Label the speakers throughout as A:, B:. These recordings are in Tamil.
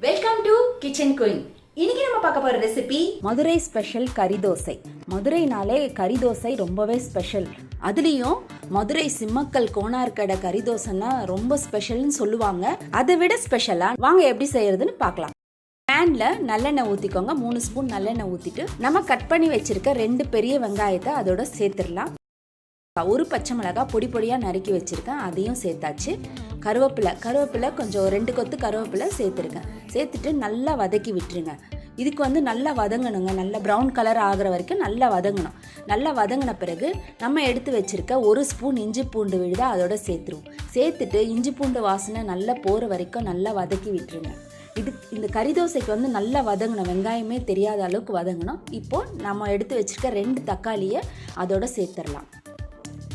A: Welcome to kitchen queen. இன்னைக்கு நம்ம பார்க்க போற ரெசிபி மதுரை ஸ்பெஷல் கறி தோசை. மதுரைனாலே கறி தோசை ரொம்பவே ஸ்பெஷல். அதுலேயும் மதுரை சிம்மக்கல் கோனார்கடை கறி தோசைன்னா ரொம்ப ஸ்பெஷல்னு சொல்லுவாங்க. அதை விட ஸ்பெஷலா வாங்க எப்படி செய்யறதுன்னு பார்க்கலாம். பேன்ல நல்லெண்ணெய் ஊற்றிக்கோங்க. 3 ஸ்பூன் நல்லெண்ணெய் ஊற்றிட்டு நம்ம கட் பண்ணி வச்சிருக்க 2 பெரிய வெங்காயத்தை அதோட சேர்த்துடலாம். ஒரு பச்சை மிளகாய் பொடி பொடியாக நறுக்கி வச்சுருக்கேன், அதையும் சேர்த்தாச்சு. கருவேப்பிலை கொஞ்சம் 2 கொத்து கருவேப்பிலை சேர்த்துருக்கேன். சேர்த்துட்டு நல்லா வதக்கி விட்டுருங்க. இதுக்கு நல்லா வதங்கணுங்க. நல்லா ப்ரௌன் கலர் ஆகிற வரைக்கும் நல்லா வதங்கணும். நல்லா வதங்கின பிறகு நம்ம எடுத்து வச்சுருக்க 1 ஸ்பூன் இஞ்சி பூண்டு விழுதை அதோட சேர்த்துருவோம். சேர்த்துட்டு இஞ்சி பூண்டு வாசனை நல்லா போகிற வரைக்கும் நல்லா வதக்கி விட்டுருங்க. இந்த கறி தோசைக்கு நல்லா வதங்கணும். வெங்காயமே தெரியாத அளவுக்கு வதங்கணும். இப்போது நம்ம எடுத்து வச்சுருக்க 2 தக்காளியை அதோட சேர்த்துடலாம்.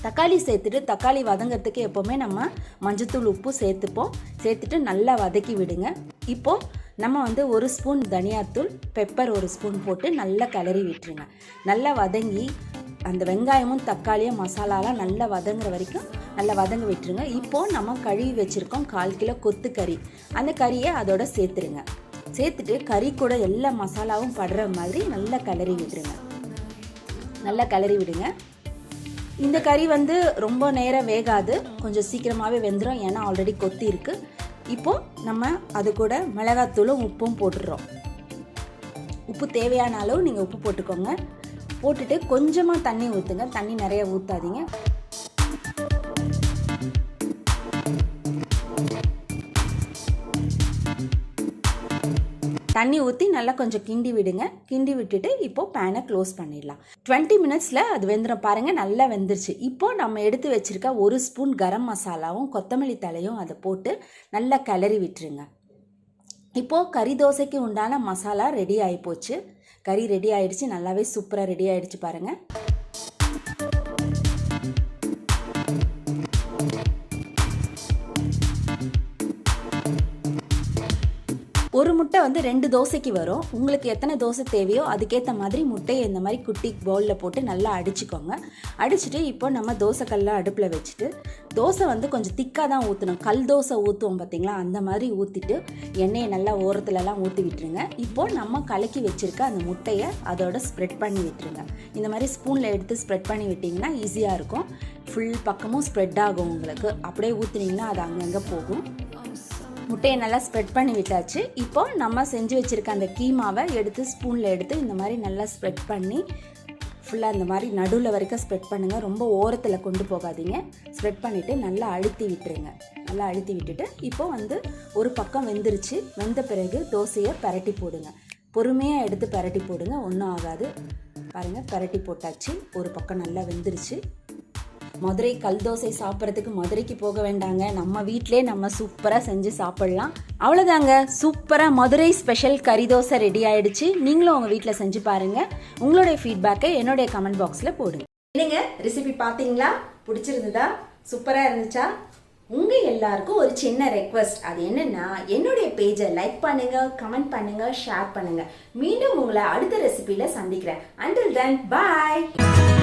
A: தக்காளி சேர்த்துட்டு தக்காளி வதங்கிறதுக்கு எப்போவுமே நம்ம மஞ்சத்தூள் உப்பு சேர்த்துப்போம். சேர்த்துட்டு நல்லா வதக்கி விடுங்க. இப்போது நம்ம 1 ஸ்பூன் தனியாத்தூள், பெப்பர் 1 ஸ்பூன் போட்டு நல்லா கிளறி விட்டுருங்க. நல்லா வதங்கி அந்த வெங்காயமும் தக்காளியும் மசாலாலாம் நல்லா வதங்குற வரைக்கும் நல்லா வதங்க விட்டுருங்க. இப்போது நம்ம கழுவி வச்சுருக்கோம் 1/4 கிலோ கொத்து கறி. அந்த கறியை அதோட சேர்த்துருங்க. சேர்த்துட்டு கறி கூட எல்லா மசாலாவும் படுற மாதிரி நல்லா கிளறி விட்டுருங்க. நல்லா கிளறி விடுங்க. இந்த கறி ரொம்ப நேரம் வேகாது, கொஞ்சம் சீக்கிரமாகவே வெந்துடும். ஏன்னா ஆல்ரெடி கொத்தி இருக்குது. இப்போது நம்ம அது கூட மிளகாத்தூளும் உப்பும் போட்டுடுறோம். உப்பு தேவையான அளவு நீங்கள் உப்பு போட்டுக்கோங்க. போட்டுட்டு கொஞ்சமாக தண்ணி ஊற்றுங்க. தண்ணி நிறைய ஊற்றாதீங்க. தண்ணி ஊற்றி நல்லா கொஞ்சம் கிண்டி விடுங்க. கிண்டி விட்டுட்டு இப்போது பேனை க்ளோஸ் பண்ணிடலாம். 20 மினிட்ஸில் அது வெந்துடும். பாருங்கள், நல்லா வெந்துருச்சு. இப்போது நம்ம எடுத்து வச்சுருக்க 1 ஸ்பூன் கரம் மசாலாவும் கொத்தமல்லி தலையும் அதை போட்டு நல்லா கிளறி விட்டுருங்க. இப்போது கறி தோசைக்கு உண்டான மசாலா ரெடி ஆகிப்போச்சு. கறி ரெடி ஆகிடுச்சு. நல்லாவே சூப்பராக ரெடி ஆகிடுச்சு பாருங்கள். ஒரு முட்டை 2 தோசைக்கு வரும். உங்களுக்கு எத்தனை தோசை தேவையோ அதுக்கேற்ற மாதிரி முட்டையை இந்த மாதிரி குட்டி பவுலில் போட்டு நல்லா அடிச்சுக்கோங்க. அடிச்சுட்டு இப்போ நம்ம தோசைக்கல்ல அடுப்பில் வச்சுட்டு தோசை கொஞ்சம் திக்காக தான் ஊற்றணும். கல் தோசை ஊற்றுவோம் பார்த்தீங்களா, அந்த மாதிரி ஊற்றிட்டு எண்ணெயை நல்லா ஓரத்துலலாம் ஊற்றி விட்டுருங்க. இப்போது நம்ம கலக்கி வச்சுருக்க அந்த முட்டையை அதோட ஸ்ப்ரெட் பண்ணி விட்டுருங்க. இந்த மாதிரி ஸ்பூனில் எடுத்து ஸ்ப்ரெட் பண்ணி விட்டிங்கன்னா ஈஸியாக இருக்கும். ஃபுல் பக்கமும் ஸ்ப்ரெட் ஆகும் உங்களுக்கு. அப்படியே ஊற்றுனீங்கன்னா அது அங்கங்கே போகும். முட்டையை நல்லா ஸ்ப்ரெட் பண்ணி விட்டாச்சு. இப்போ நம்ம செஞ்சு வச்சுருக்க அந்த கீமாவை எடுத்து ஸ்பூனில் எடுத்து இந்த மாதிரி நல்லா ஸ்ப்ரெட் பண்ணி ஃபுல்லாக இந்த மாதிரி நடுவில் வரைக்கும் ஸ்ப்ரெட் பண்ணுங்கள். ரொம்ப ஓரத்தில் கொண்டு போகாதீங்க. ஸ்ப்ரெட் பண்ணிவிட்டு நல்லா அழுத்தி விட்டுருங்க. நல்லா அழுத்தி விட்டுட்டு இப்போ ஒரு பக்கம் வெந்துருச்சு. வெந்த பிறகு தோசையை பரட்டி போடுங்க. பொறுமையாக எடுத்து பரட்டி போடுங்க, ஒன்றும் ஆகாது. பாருங்கள், பரட்டி போட்டாச்சு. ஒரு பக்கம் நல்லா வெந்துருச்சு. மதுரை கல் தோசை சாப்பிட்றதுக்கு மதுரைக்கு போக வேண்டாங்க, நம்ம வீட்டிலே நம்ம சூப்பராக செஞ்சு சாப்பிட்லாம். அவ்வளோதாங்க, சூப்பராக மதுரை ஸ்பெஷல் கறி தோசை ரெடி ஆகிடுச்சு. நீங்களும் உங்கள் வீட்டில் செஞ்சு பாருங்கள். உங்களுடைய ஃபீட்பேக்கை என்னுடைய கமெண்ட் பாக்ஸில் போடுங்க. என்னங்க ரெசிபி பார்த்தீங்களா? பிடிச்சிருந்ததா? சூப்பராக இருந்துச்சா? உங்கள் எல்லாருக்கும் ஒரு சின்ன ரெக்வஸ்ட். அது என்னென்னா, என்னுடைய பேஜை லைக் பண்ணுங்கள், கமெண்ட் பண்ணுங்கள், ஷேர் பண்ணுங்கள். மீண்டும் உங்களை அடுத்த ரெசிபியில் சந்திக்கிறேன். Until then, bye.